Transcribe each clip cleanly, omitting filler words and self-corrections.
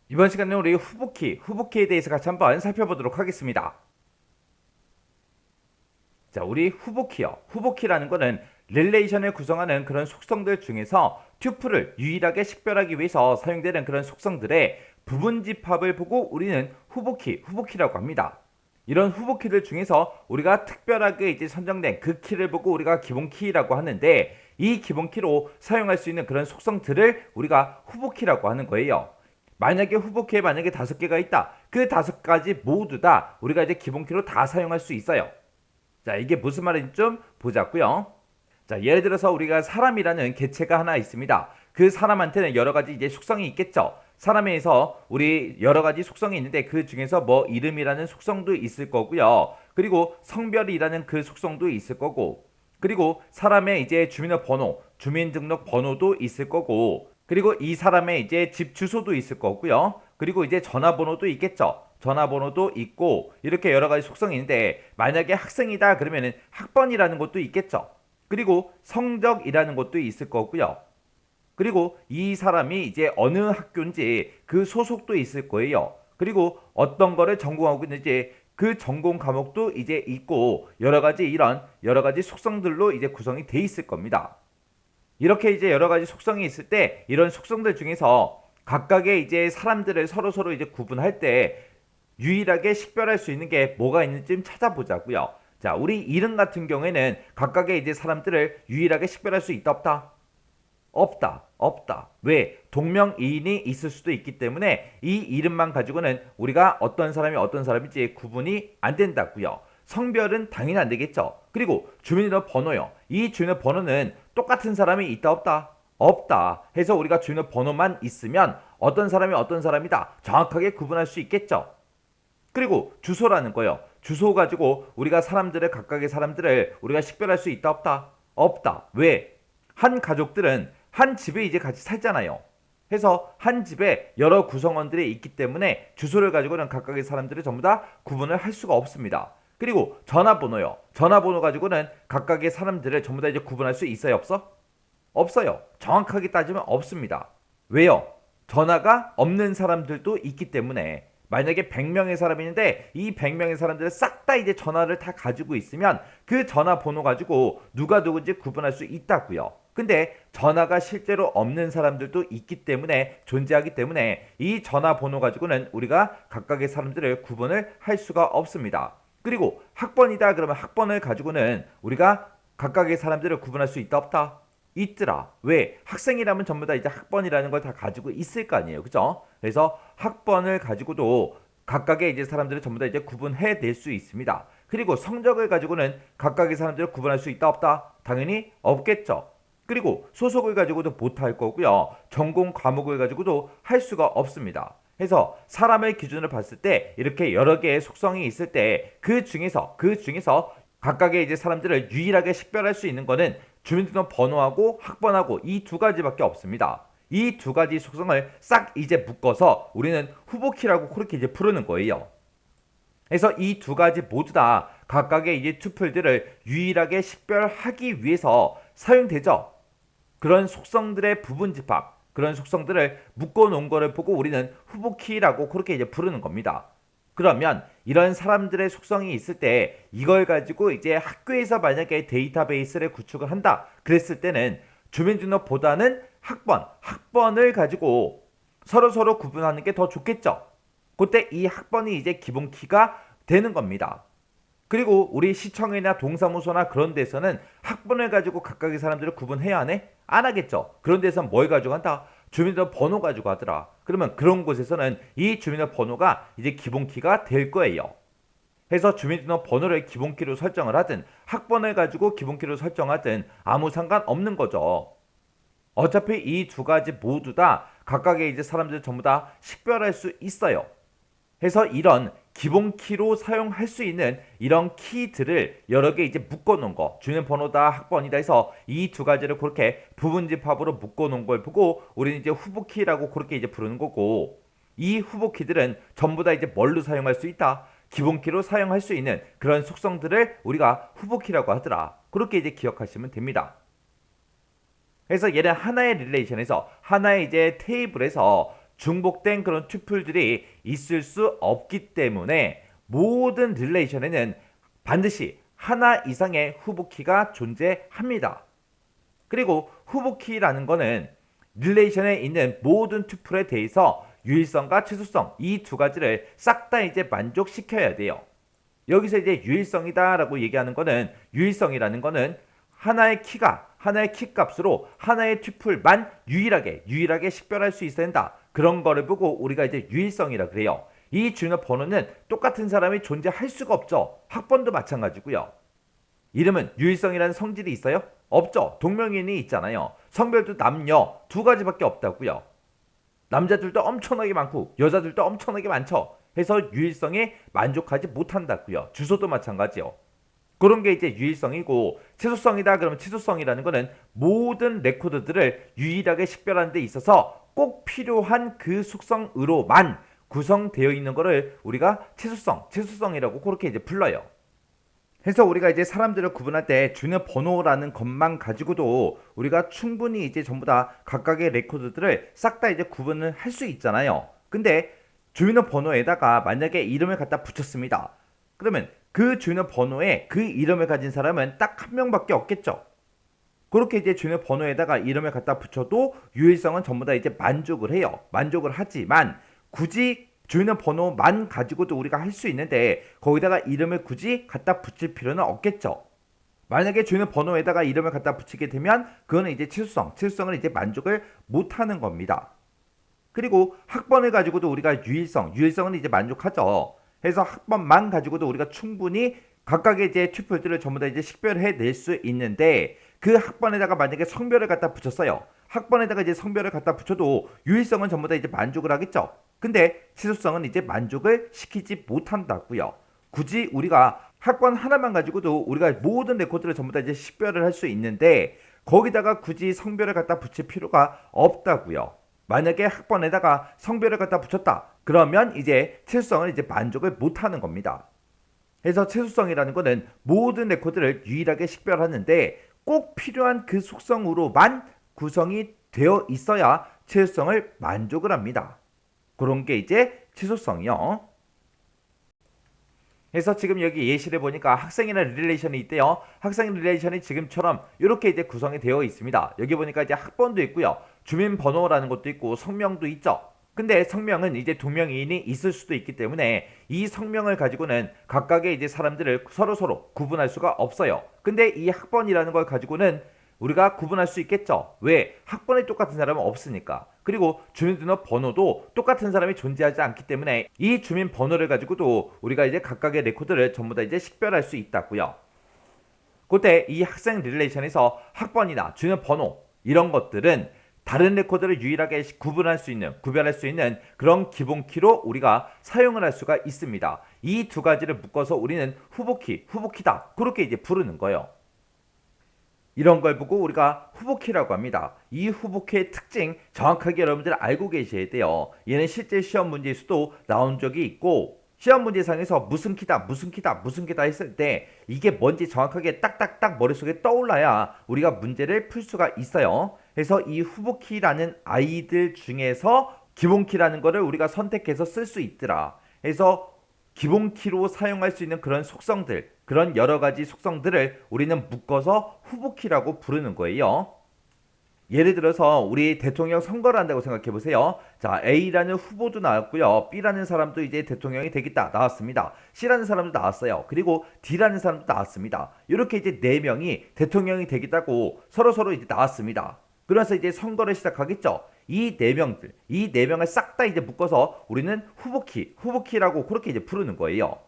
이번 시간에는 우리 후보키에 대해서 같이 한번 살펴보도록 하겠습니다. 자, 우리 후보키요. 후보키라는 거는 릴레이션을 구성하는 그런 속성들 중에서 튜플을 유일하게 식별하기 위해서 사용되는 그런 속성들의 부분 집합을 보고 우리는 후보키라고 합니다. 이런 후보키들 중에서 우리가 특별하게 이제 선정된 그 키를 보고 우리가 기본키라고 하는데, 이 기본키로 사용할 수 있는 그런 속성들을 우리가 후보키라고 하는 거예요. 만약에 후보키에 만약에 5개가 있다. 그 5가지 모두 다 우리가 이제 기본키로 다 사용할 수 있어요. 자, 이게 무슨 말인지 좀 보자고요. 자, 예를 들어서 우리가 사람이라는 개체가 하나 있습니다. 그 사람한테는 여러 가지 이제 속성이 있겠죠. 사람에서 우리 여러 가지 속성이 있는데 그 중에서 뭐 이름이라는 속성도 있을 거고요. 그리고 성별이라는 그 속성도 있을 거고, 그리고 사람의 이제 주민번호, 주민등록번호도 있을 거고, 그리고 이 사람의 이제 집 주소도 있을 거고요. 그리고 이제 전화번호도 있겠죠. 전화번호도 있고, 이렇게 여러 가지 속성이 있는데, 만약에 학생이다 그러면은 학번이라는 것도 있겠죠. 그리고 성적이라는 것도 있을 거고요. 그리고 이 사람이 이제 어느 학교인지 그 소속도 있을 거예요. 그리고 어떤 거를 전공하고 있는지 그 전공 과목도 이제 있고, 여러 가지 이런 여러 가지 속성들로 이제 구성이 돼 있을 겁니다. 이렇게 이제 여러 가지 속성이 있을 때 이런 속성들 중에서 각각의 이제 사람들을 서로 이제 구분할 때 유일하게 식별할 수 있는 게 뭐가 있는지 좀 찾아보자고요. 자, 우리 이름 같은 경우에는 각각의 이제 사람들을 유일하게 식별할 수 있다 없다? 없다. 왜? 동명이인이 있을 수도 있기 때문에 이 이름만 가지고는 우리가 어떤 사람이 어떤 사람인지 구분이 안 된다고요. 성별은 당연히 안 되겠죠. 그리고 주민번호요. 이 주민번호는 똑같은 사람이 있다 없다? 없다. 해서 우리가 주민번호만 있으면 어떤 사람이 어떤 사람이다 정확하게 구분할 수 있겠죠. 그리고 주소라는 거요. 주소 가지고 우리가 사람들을 각각의 사람들을 우리가 식별할 수 있다 없다? 없다. 왜? 한 가족들은 한 집에 이제 같이 살잖아요. 해서 한 집에 여러 구성원들이 있기 때문에 주소를 가지고는 각각의 사람들을 전부 다 구분을 할 수가 없습니다. 그리고 전화번호요. 전화번호 가지고는 각각의 사람들을 전부 다 이제 구분할 수 있어요 없어? 없어요. 정확하게 따지면 없습니다. 왜요? 전화가 없는 사람들도 있기 때문에. 만약에 100명의 사람이 있는데 이 100명의 사람들을 싹 다 이제 전화를 다 가지고 있으면 그 전화번호 가지고 누가 누군지 구분할 수 있다고요. 근데 전화가 실제로 없는 사람들도 있기 때문에, 존재하기 때문에 이 전화번호 가지고는 우리가 각각의 사람들을 구분을 할 수가 없습니다. 그리고 학번이다 그러면 학번을 가지고는 우리가 각각의 사람들을 구분할 수 있다 없다? 있더라. 왜? 학생이라면 전부 다 이제 학번이라는 걸 다 가지고 있을 거 아니에요. 그죠? 그래서 학번을 가지고도 각각의 이제 사람들을 전부 다 이제 구분해 낼 수 있습니다. 그리고 성적을 가지고는 각각의 사람들을 구분할 수 있다 없다? 당연히 없겠죠. 그리고 소속을 가지고도 못할 거고요. 전공 과목을 가지고도 할 수가 없습니다. 해서 사람의 기준으로 봤을 때 이렇게 여러 개의 속성이 있을 때 그 중에서 각각의 이제 사람들을 유일하게 식별할 수 있는 거는 주민등록번호하고 학번하고 이 2가지밖에 없습니다. 이 2가지 속성을 싹 이제 묶어서 우리는 후보키라고 그렇게 이제 부르는 거예요. 그래서 이 2가지 모두 다 각각의 이제 투플들을 유일하게 식별하기 위해서 사용되죠. 그런 속성들의 부분 집합, 그런 속성들을 묶어 놓은 거를 보고 우리는 후보키라고 그렇게 이제 부르는 겁니다. 그러면 이런 사람들의 속성이 있을 때 이걸 가지고 이제 학교에서 만약에 데이터베이스를 구축을 한다 그랬을 때는 주민등록보다는 학번을 가지고 서로 구분하는 게 더 좋겠죠. 그때 이 학번이 이제 기본키가 되는 겁니다. 그리고 우리 시청이나 동사무소나 그런 데서는 학번을 가지고 각각의 사람들을 구분해야 하네? 안 하겠죠. 그런 데서는 뭘 가지고 한다? 주민등록번호 가지고 하더라. 그러면 그런 곳에서는 이 주민등록번호가 이제 기본키가 될 거예요. 해서 주민등록번호를 기본키로 설정을 하든 학번을 가지고 기본키로 설정하든 아무 상관없는 거죠. 어차피 이 2가지 모두 다 각각의 이제 사람들 전부 다 식별할 수 있어요. 해서 이런 기본키로 사용할 수 있는 이런 키들을 여러 개 이제 묶어 놓은 거, 주민번호다 학번이다 해서 이 2가지를 그렇게 부분 집합으로 묶어 놓은 걸 보고 우리는 이제 후보키라고 그렇게 이제 부르는 거고, 이 후보키들은 전부 다 이제 뭘로 사용할 수 있다? 기본키로 사용할 수 있는 그런 속성들을 우리가 후보키라고 하더라. 그렇게 이제 기억하시면 됩니다. 그래서 얘는 하나의 릴레이션에서 하나의 이제 테이블에서 중복된 그런 튜플들이 있을 수 없기 때문에 모든 릴레이션에는 반드시 하나 이상의 후보키가 존재합니다. 그리고 후보키라는 거는 릴레이션에 있는 모든 튜플에 대해서 유일성과 최소성 이 두 가지를 싹 다 이제 만족시켜야 돼요. 여기서 이제 유일성이다라고 얘기하는 거는 유일성이라는 거는 하나의 키 값으로 하나의 튜플만 유일하게 식별할 수 있어야 된다. 그런 거를 보고 우리가 이제 유일성이라 그래요. 이 주요 번호는 똑같은 사람이 존재할 수가 없죠. 학번도 마찬가지고요. 이름은 유일성이라는 성질이 있어요? 없죠. 동명이인이 있잖아요. 성별도 남녀 두 가지밖에 없다고요. 남자들도 엄청나게 많고 여자들도 엄청나게 많죠. 해서 유일성에 만족하지 못한다고요. 주소도 마찬가지요. 그런 게 이제 유일성이고, 최소성이다 그러면 최소성이라는 거는 모든 레코드들을 유일하게 식별하는 데 있어서 꼭 필요한 그 속성으로만 구성되어 있는 거를 우리가 최소성이라고 그렇게 이제 불러요. 그래서 우리가 이제 사람들을 구분할 때 주요 번호라는 것만 가지고도 우리가 충분히 이제 전부 다 각각의 레코드들을 싹 다 이제 구분을 할 수 있잖아요. 근데 주요 번호에다가 만약에 이름을 갖다 붙였습니다. 그러면 그 주요 번호에 그 이름을 가진 사람은 딱 한 명밖에 없겠죠. 그렇게 이제 주요 번호에다가 이름을 갖다 붙여도 유일성은 전부 다 이제 만족을 해요. 만족을 하지만 굳이 주요 번호만 가지고도 우리가 할 수 있는데 거기다가 이름을 굳이 갖다 붙일 필요는 없겠죠. 만약에 주요 번호에다가 이름을 갖다 붙이게 되면 그거는 이제 최소성을 이제 만족을 못하는 겁니다. 그리고 학번을 가지고도 우리가 유일성은 이제 만족하죠. 해서 학번만 가지고도 우리가 충분히 각각의 이제 튜플들을 전부 다 이제 식별해 낼 수 있는데 그 학번에다가 만약에 성별을 갖다 붙였어요. 학번에다가 이제 성별을 갖다 붙여도 유일성은 전부 다 이제 만족을 하겠죠. 근데 최소성은 이제 만족을 시키지 못한다고요. 굳이 우리가 학번 하나만 가지고도 우리가 모든 레코드를 전부 다 이제 식별을 할 수 있는데 거기다가 굳이 성별을 갖다 붙일 필요가 없다고요. 만약에 학번에다가 성별을 갖다 붙였다. 그러면 이제 최소성을 이제 만족을 못하는 겁니다. 그래서 최소성이라는 거는 모든 레코드를 유일하게 식별하는데 꼭 필요한 그 속성으로만 구성이 되어 있어야 최소성을 만족을 합니다. 그런 게 이제 최소성이요. 그래서 지금 여기 예시를 보니까 학생이라는 릴레이션이 있대요. 학생 릴레이션이 지금처럼 이렇게 이제 구성이 되어 있습니다. 여기 보니까 이제 학번도 있고요. 주민번호라는 것도 있고 성명도 있죠. 근데 성명은 이제 동명이인이 있을 수도 있기 때문에 이 성명을 가지고는 각각의 이제 사람들을 서로 구분할 수가 없어요. 근데 이 학번이라는 걸 가지고는 우리가 구분할 수 있겠죠. 왜? 학번이 똑같은 사람은 없으니까. 그리고 주민등록번호도 똑같은 사람이 존재하지 않기 때문에 이 주민번호를 가지고도 우리가 이제 각각의 레코드를 전부 다 이제 식별할 수 있다고요. 그때 이 학생 릴레이션에서 학번이나 주민번호 이런 것들은 다른 레코드를 유일하게 구별할 수 있는 그런 기본키로 우리가 사용을 할 수가 있습니다. 이 두 가지를 묶어서 우리는 후보키다. 그렇게 이제 부르는 거예요. 이런 걸 보고 우리가 후보키라고 합니다. 이 후보키의 특징 정확하게 여러분들 알고 계셔야 돼요. 얘는 실제 시험 문제에서도 나온 적이 있고 시험 문제상에서 무슨 키다 했을 때 이게 뭔지 정확하게 딱딱딱 머릿속에 떠올라야 우리가 문제를 풀 수가 있어요. 그래서 이 후보키라는 아이들 중에서 기본키라는 거를 우리가 선택해서 쓸 수 있더라. 그래서 기본키로 사용할 수 있는 그런 속성들, 그런 여러 가지 속성들을 우리는 묶어서 후보키라고 부르는 거예요. 예를 들어서 우리 대통령 선거를 한다고 생각해 보세요. 자, A라는 후보도 나왔고요. B라는 사람도 이제 대통령이 되겠다 나왔습니다. C라는 사람도 나왔어요. 그리고 D라는 사람도 나왔습니다. 이렇게 이제 네 명이 대통령이 되겠다고 서로 이제 나왔습니다. 그래서 이제 선거를 시작하겠죠. 이 네 명을 싹 다 이제 묶어서 우리는 후보키라고 그렇게 이제 부르는 거예요.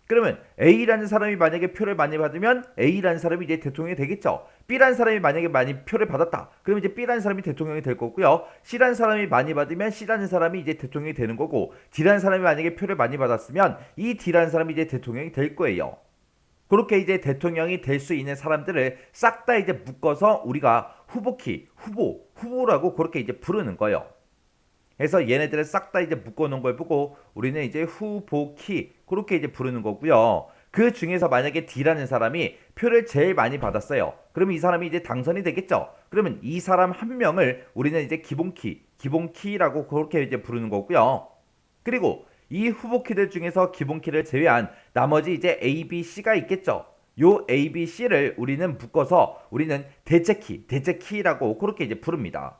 그러면 A라는 사람이 만약에 표를 많이 받으면 A라는 사람이 이제 대통령이 되겠죠. B라는 사람이 만약에 많이 표를 받았다. 그러면 이제 B라는 사람이 대통령이 될 거고요. C라는 사람이 많이 받으면 C라는 사람이 이제 대통령이 되는 거고, D라는 사람이 만약에 표를 많이 받았으면 이 D라는 사람이 이제 대통령이 될 거예요. 그렇게 이제 대통령이 될 수 있는 사람들을 싹 다 이제 묶어서 우리가 후보라고 그렇게 이제 부르는 거예요. 그래서 얘네들을 싹 다 이제 묶어놓은 걸 보고 우리는 이제 후보키 그렇게 이제 부르는 거고요. 그 중에서 만약에 D라는 사람이 표를 제일 많이 받았어요. 그러면 이 사람이 이제 당선이 되겠죠. 그러면 이 사람 한 명을 우리는 이제 기본키라고 그렇게 이제 부르는 거고요. 그리고 이 후보키들 중에서 기본키를 제외한 나머지 이제 A, B, C가 있겠죠. 요 A, B, C를 우리는 묶어서 우리는 대체키라고 그렇게 이제 부릅니다.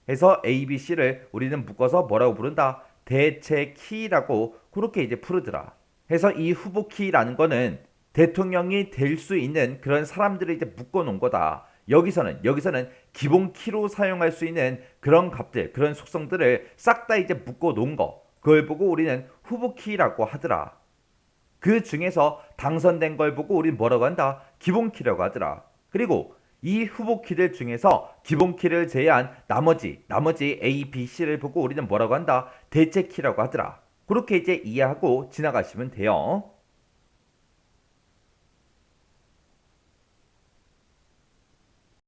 그래서 A, B, C를 우리는 묶어서 뭐라고 부른다? 대체키라고 그렇게 이제 부르더라. 그래서 이 후보키라는 거는 대통령이 될 수 있는 그런 사람들을 이제 묶어 놓은 거다. 여기서는 기본 키로 사용할 수 있는 그런 값들, 그런 속성들을 싹 다 이제 묶어 놓은 거. 그걸 보고 우리는 후보키라고 하더라. 그 중에서 당선된 걸 보고 우리는 뭐라고 한다? 기본 키라고 하더라. 그리고 이 후보 키들 중에서 기본 키를 제외한 나머지 A, B, C를 보고 우리는 뭐라고 한다? 대체 키라고 하더라. 그렇게 이제 이해하고 지나가시면 돼요.